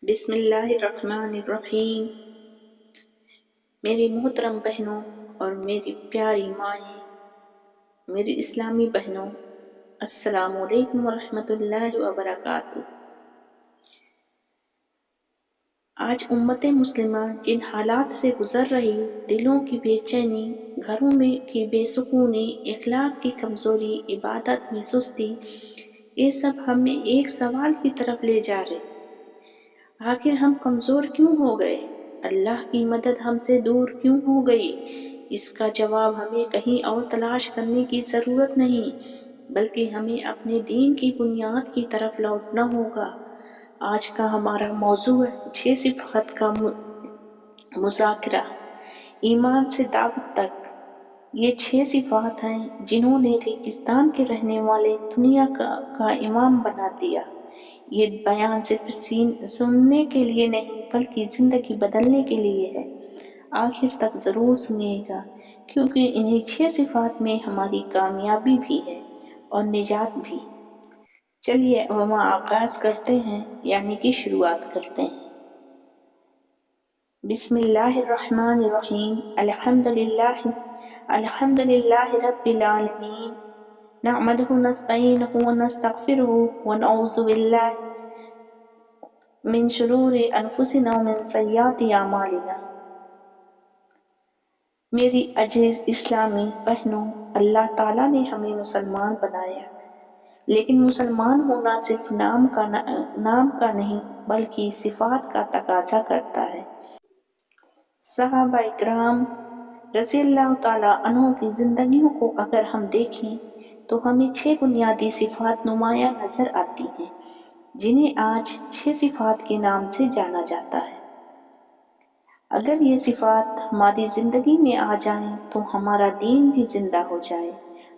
بسم اللہ الرحمن الرحیم۔ میری محترم بہنوں اور میری پیاری مائیں، میری اسلامی بہنوں، السلام علیکم ورحمۃ اللہ وبرکاتہ۔ آج امت مسلمہ جن حالات سے گزر رہی، دلوں کی بے چینی، گھروں میں کی بے سکونی، اخلاق کی کمزوری، عبادت میں سستی، یہ سب ہمیں ایک سوال کی طرف لے جا رہے۔ آخر ہم کمزور کیوں ہو گئے؟ اللہ کی مدد ہم سے دور کیوں ہو گئی؟ اس کا جواب ہمیں کہیں اور تلاش کرنے کی ضرورت نہیں، بلکہ ہمیں اپنے دین کی بنیاد کی طرف لوٹنا ہوگا۔ آج کا ہمارا موضوع ہے 6 صفات کا مذاکرہ، ایمان سے دعوت تک۔ یہ 6 صفات ہیں جنہوں نے ریگستان کے رہنے والے دنیا کا امام بنا دیا۔ یہ بیان صرف سننے کے لیے نہیں بلکہ زندگی بدلنے کے لیے ہے۔ آخر تک ضرور سنیے گا، کیونکہ انہی 6 صفات میں ہماری کامیابی بھی ہے اور نجات بھی۔ چلیے اب ہم آغاز کرتے ہیں، یعنی کہ شروعات کرتے ہیں۔ بسم اللہ الرحمن الرحیم۔ الحمد للہ رب العالمین، نحمدہ ونستعینہ ونستغفرہ ونعوذ باللہ من شرور انفسنا ومن سیئات اعمالنا۔ میری عزیز اسلامی بہنوں، اللہ تعالیٰ نے ہمیں مسلمان بنایا، لیکن مسلمان ہونا صرف نام کا نہیں بلکہ صفات کا تقاضا کرتا ہے۔ صحابہ اکرام رضی اللہ تعالیٰ عنہ کی زندگیوں کو اگر ہم دیکھیں تو ہمیں 6 بنیادی صفات نمایاں نظر آتی ہیں، جنہیں آج 6 صفات کے نام سے جانا جاتا ہے۔ اگر یہ صفات ہماری زندگی میں آ جائیں تو ہمارا دین بھی زندہ ہو جائے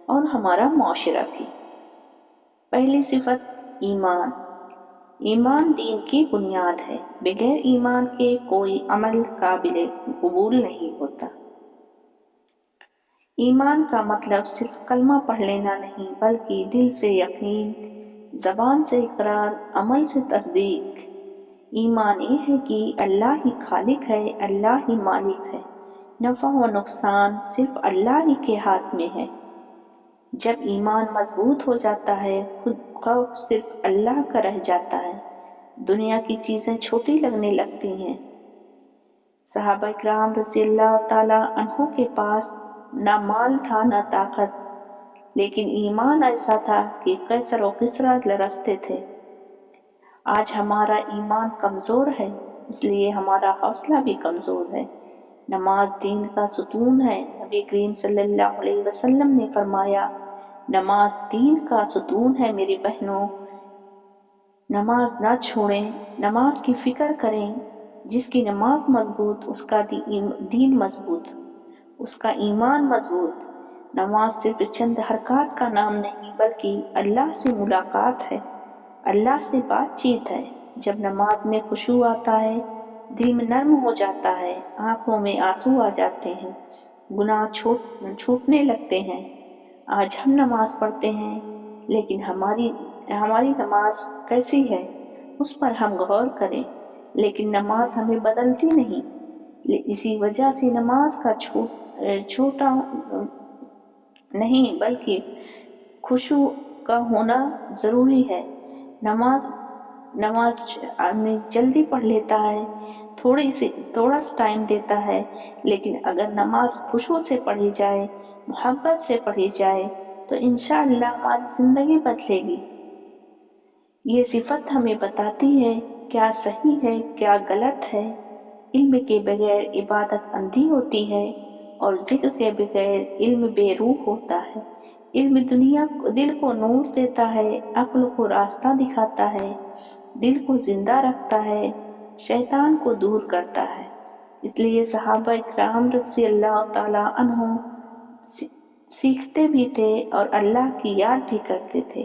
اور ہمارا معاشرہ بھی۔ پہلی صفت ایمان۔ ایمان دین کی بنیاد ہے، بغیر ایمان کے کوئی عمل قابل قبول نہیں ہوتا۔ ایمان کا مطلب صرف کلمہ پڑھ لینا نہیں بلکہ دل سے یقین، زبان سے اقرار، عمل سے تصدیق۔ ایمان یہ ہے کہ اللہ ہی خالق ہے، اللہ ہی مالک ہے، نفع و نقصان صرف اللہ ہی کے ہاتھ میں ہے۔ جب ایمان مضبوط ہو جاتا ہے، خود خوف صرف اللہ کا رہ جاتا ہے، دنیا کی چیزیں چھوٹی لگنے لگتی ہیں۔ صحابہ اکرام رضی اللہ تعالیٰ عنہ کے پاس نہ مال تھا نہ طاقت، لیکن ایمان ایسا تھا کہ قیصر و کسریٰ لرزتے تھے۔ آج ہمارا ایمان کمزور ہے، اس لیے ہمارا حوصلہ بھی کمزور ہے۔ نماز دین کا ستون ہے۔ نبی کریم صلی اللہ علیہ وسلم نے فرمایا، نماز دین کا ستون ہے میری بہنوں، نماز نہ چھوڑیں، نماز کی فکر کریں۔ جس کی نماز مضبوط، اس کا دین مضبوط، اس کا ایمان مضبوط۔ نماز صرف چند حرکات کا نام نہیں بلکہ اللہ سے ملاقات ہے، اللہ سے بات چیت ہے۔ جب نماز میں خشوع آتا ہے، دل میں نرم ہو جاتا ہے، آنکھوں میں آنسو آ جاتے ہیں، گناہ چھوٹنے لگتے ہیں۔ آج ہم نماز پڑھتے ہیں، لیکن ہماری نماز کیسی ہے اس پر ہم غور کریں، لیکن نماز ہمیں بدلتی نہیں۔ اسی وجہ سے نماز کا چھوٹا نہیں بلکہ خشوع کا ہونا ضروری ہے۔ نماز آدمی جلدی پڑھ لیتا ہے، تھوڑا سا ٹائم دیتا ہے، لیکن اگر نماز خشوع سے پڑھی جائے، محبت سے پڑھی جائے تو انشاءاللہ ہماری زندگی بدلے گی۔ یہ صفت ہمیں بتاتی ہے کیا صحیح ہے کیا غلط ہے۔ علم کے بغیر عبادت اندھی ہوتی ہے اور ذکر کے بغیر علم بے روح ہوتا ہے۔ علم دل کو نور دیتا ہے، عقل کو راستہ دکھاتا ہے، دل کو زندہ رکھتا ہے، شیطان کو دور کرتا ہے۔ اس لیے صحابہ اکرام رضی اللہ تعالیٰ عنہ سیکھتے بھی تھے اور اللہ کی یاد بھی کرتے تھے،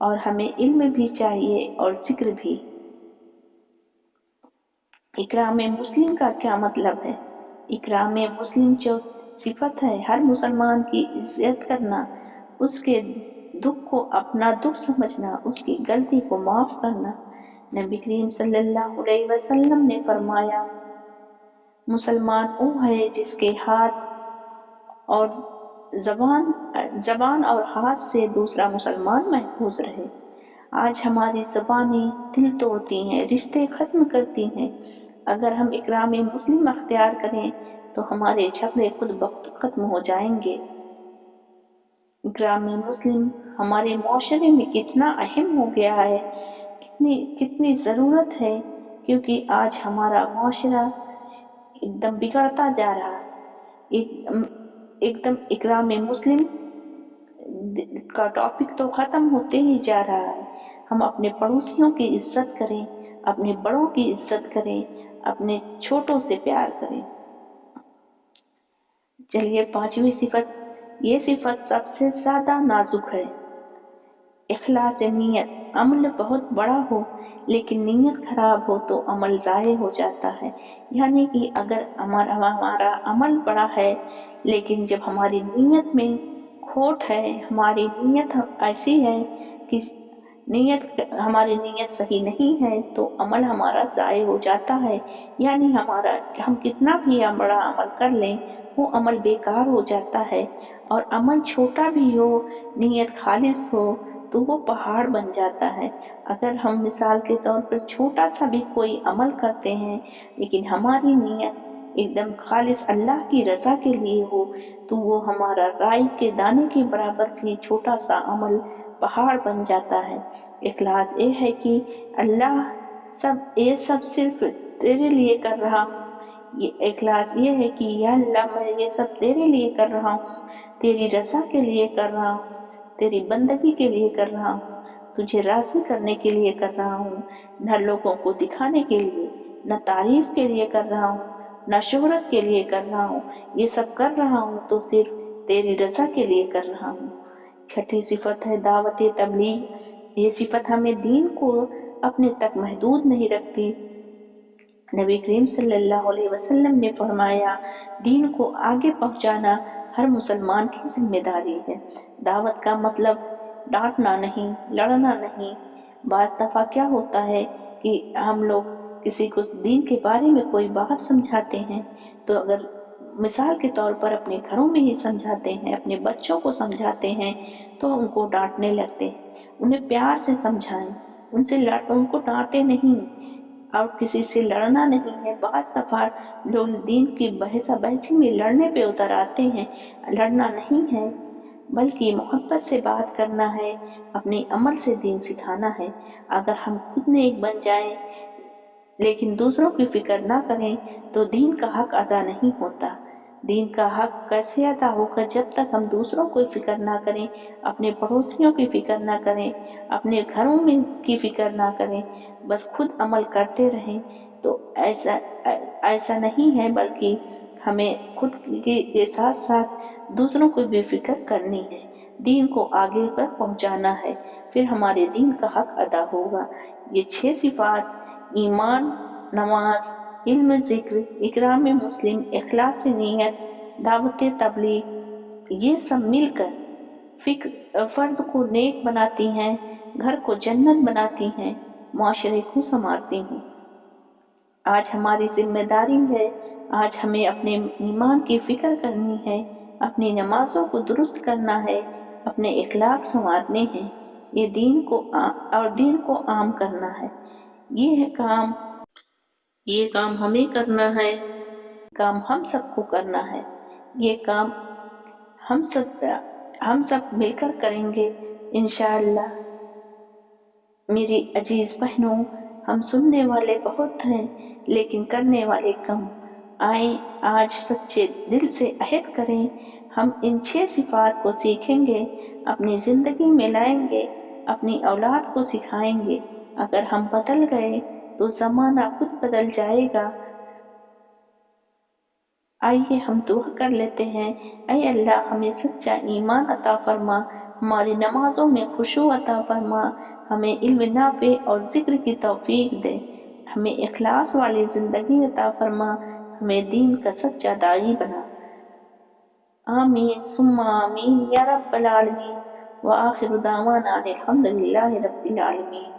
اور ہمیں علم بھی چاہیے اور ذکر بھی۔ اکرام مسلم کا کیا مطلب ہے؟ اکرام مسلم جو صفت ہے، ہر مسلمان کی عزت کرنا، اس کے دکھ کو اپنا دکھ سمجھنا، اس کی غلطی کو معاف کرنا، نبی کریم صلی اللہ علیہ وسلم نے فرمایا، مسلمان وہ ہے جس کے ہاتھ اور زبان اور ہاتھ سے دوسرا مسلمان محفوظ رہے۔ آج ہماری زبانیں دل توڑتی ہیں، رشتے ختم کرتی ہیں۔ اگر ہم اکرام مسلم اختیار کریں تو ہمارے جھگڑے خود بخود ختم ہو جائیں گے۔ اکرام مسلم ہمارے معاشرے میں کتنا اہم ہو گیا ہے، کتنی ضرورت ہے، کیونکہ آج ہمارا معاشرہ ایک دم بگڑتا جا رہا ہے۔ ایک دم اکرام مسلم کا ٹاپک تو ختم ہوتے ہی جا رہا ہے۔ ہم اپنے پڑوسیوں کی عزت کریں، اپنے بڑوں کی عزت کریں، اپنے چھوٹوں سے پیار کریں۔ چلیے 5ویں صفت، یہ صفت سب سے زیادہ نازک ہے، اخلاص نیت۔ عمل بہت بڑا ہو لیکن نیت خراب ہو تو عمل ضائع ہو جاتا ہے۔ یعنی کہ اگر ہمارا عمل بڑا ہے لیکن جب ہماری نیت میں کھوٹ ہے، ہماری نیت ایسی ہے کہ ہماری نیت صحیح نہیں ہے تو عمل ہمارا ضائع ہو جاتا ہے۔ یعنی ہم کتنا بھی بڑا عمل کر لیں وہ عمل بیکار ہو جاتا ہے، اور عمل چھوٹا بھی ہو، نیت خالص ہو تو وہ پہاڑ بن جاتا ہے۔ اگر ہم مثال کے طور پر چھوٹا سا بھی کوئی عمل کرتے ہیں لیکن ہماری نیت ایک دم خالص اللہ کی رضا کے لیے ہو تو وہ ہمارا رائی کے دانے کے برابر بھی چھوٹا سا عمل پہاڑ بن جاتا ہے۔ اخلاص یہ ہے کہ اللہ یہ سب صرف تیرے لیے کر رہا ہوں۔ یہ اخلاص یہ ہے کہ یا اللہ میں یہ سب تیرے لیے کر رہا ہوں، تیری رضا کے لیے کر رہا ہوں، تیری بندگی کے لیے کر رہا ہوں، تجھے راضی کرنے کے لیے کر رہا ہوں، نہ لوگوں کو دکھانے کے لیے، نہ تعریف کے لیے کر رہا ہوں، نہ شہرت کے لیے کر رہا ہوں۔ یہ سب کر رہا ہوں تو صرف تیری رضا کے لیے کر رہا ہوں۔ 6ٹھی صفت ہے دعوت تبلیغ۔ یہ صفت ہمیں دین کو اپنے تک محدود نہیں رکھتی۔ نبی کریم صلی اللہ علیہ وسلم نے فرمایا، دین کو آگے پہنچانا ہر مسلمان کی ذمہ داری ہے۔ دعوت کا مطلب ڈانٹنا نہیں، لڑنا نہیں۔ بعض دفعہ کیا ہوتا ہے کہ ہم لوگ کسی کو دین کے بارے میں کوئی بات سمجھاتے ہیں تو اگر مثال کے طور پر اپنے گھروں میں ہی سمجھاتے ہیں، اپنے بچوں کو سمجھاتے ہیں تو ان کو ڈانٹنے لگتے ہیں۔ انہیں پیار سے سمجھائیں، ان کو ڈانٹے نہیں، اور کسی سے لڑنا نہیں ہے۔ بعض دفعہ لوگ دین کی بحثی میں لڑنے پہ اتر آتے ہیں، لڑنا نہیں ہے بلکہ محبت سے بات کرنا ہے، اپنے عمل سے دین سکھانا ہے۔ اگر ہم خود نیک بن جائیں لیکن دوسروں کی فکر نہ کریں تو دین کا حق ادا نہیں ہوتا۔ دین کا حق کیسے ادا ہوگا جب تک ہم دوسروں کو فکر نہ کریں، اپنے پڑوسیوں کی فکر نہ کریں، اپنے گھروں میں کی فکر نہ کریں، بس خود عمل کرتے رہیں تو ایسا نہیں ہے، بلکہ ہمیں خود کے ساتھ ساتھ دوسروں کو بھی فکر کرنی ہے، دین کو آگے پر پہنچانا ہے، پھر ہمارے دین کا حق ادا ہوگا۔ یہ 6 صفات ایمان، نماز، علم ذکر، اکرام مسلم، اخلاص نیت، دعوت تبلیغ، یہ سب مل کر فرد کو نیک بناتی ہیں، گھر کو جنت بناتی ہیں، معاشرے کو سنوارتی ہیں۔ آج ہماری ذمہ داری ہے، آج ہمیں اپنے ایمان کی فکر کرنی ہے، اپنی نمازوں کو درست کرنا ہے، اپنے اخلاق سنوارنے ہیں، یہ دین کو عام کرنا ہے۔ یہ کام ہمیں کرنا ہے، کام ہم سب کو کرنا ہے، یہ کام ہم سب مل کر کریں گے انشاءاللہ۔ میری عزیز بہنوں، ہم سننے والے بہت ہیں لیکن کرنے والے کم۔ آئیں آج سچے دل سے عہد کریں، ہم ان 6 صفات کو سیکھیں گے، اپنی زندگی میں لائیں گے، اپنی اولاد کو سکھائیں گے۔ اگر ہم بدل گئے تو زمانہ خود بدل جائے گا۔ آئیے ہم دعا کر لیتے ہیں، اے اللہ ہمیں سچا ایمان عطا فرما، ہماری نمازوں میں خشوع عطا فرما، ہمیں علم نافع اور ذکر کی توفیق دے، ہمیں اخلاص والی زندگی عطا فرما، ہمیں دین کا سچا داعی بنا۔ آمین ثم آمین یا رب العالمین، وآخر دعوانا الحمدللہ رب العالمین۔